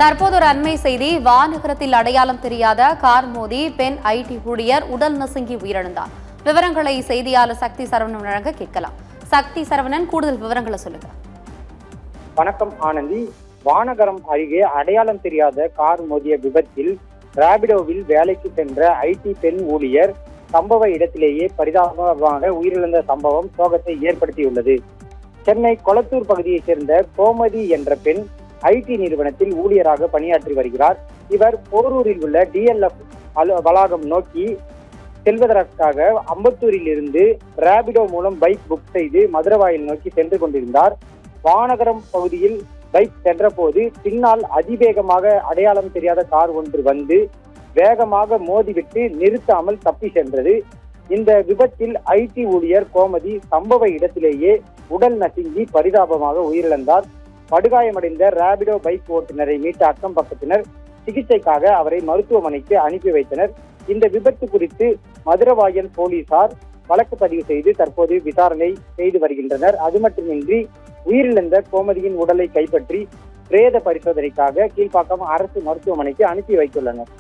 தற்போது ஒரு அண்மை செய்தி. வானகரத்தில் அடையாளம் தெரியாத கார் மோதி பெண் ஐடி ஊழியர் உடல் நசுங்கி உயிரிழந்தார். விவரங்களை செய்தியாளர் சக்தி சரவணன் வழங்க கேட்கலாம். சக்தி சரவணன், கூடுதல் விவரங்களை சொல்லுங்க. வணக்கம் ஆனந்தி. வானகரம் அருகே அடையாளம் தெரியாத கார் மோதிய விபத்தில் ராபிடோவில் வேலைக்கு சென்ற ஐடி பெண் ஊழியர் சம்பவ இடத்திலேயே பரிதாபமாக உயிரிழந்த சம்பவம் சோகத்தை ஏற்படுத்தியுள்ளது. சென்னை கொளத்தூர் பகுதியைச் சேர்ந்த கோமதி என்ற பெண் ஐடி நிறுவனத்தில் ஊழியராக பணியாற்றி வருகிறார். இவர் போரூரில் உள்ள DLF வளாகம் நோக்கி செல்வதற்காக அம்பத்தூரில் இருந்து ராபிடோ மூலம் பைக் புக் செய்து மதுரவாயில் நோக்கி சென்று கொண்டிருந்தார். வானகரம் பகுதியில் பைக் சென்ற போது பின்னால் அதிவேகமாக அடையாளம் தெரியாத கார் ஒன்று வந்து வேகமாக மோதிவிட்டு நிறுத்தாமல் தப்பி சென்றது. இந்த விபத்தில் ஐடி ஊழியர் கோமதி சம்பவ இடத்திலேயே உடல் நசுங்கி பரிதாபமாக உயிரிழந்தார். படுகாயமடைந்த ராபிடோ பைக் ஓட்டுநரை மீட்ட அக்கம் பக்கத்தினர் சிகிச்சைக்காக அவரை மருத்துவமனைக்கு அனுப்பி வைத்தனர். இந்த விபத்து குறித்து மதுரவாயல் போலீசார் வழக்கு பதிவு செய்து தற்போது விசாரணை செய்து வருகின்றனர். அது மட்டுமின்றி உயிரிழந்த கோமதியின் உடலை கைப்பற்றி பிரேத பரிசோதனைக்காக கீழ்ப்பாக்கம் அரசு மருத்துவமனைக்கு அனுப்பி வைத்துள்ளனர்.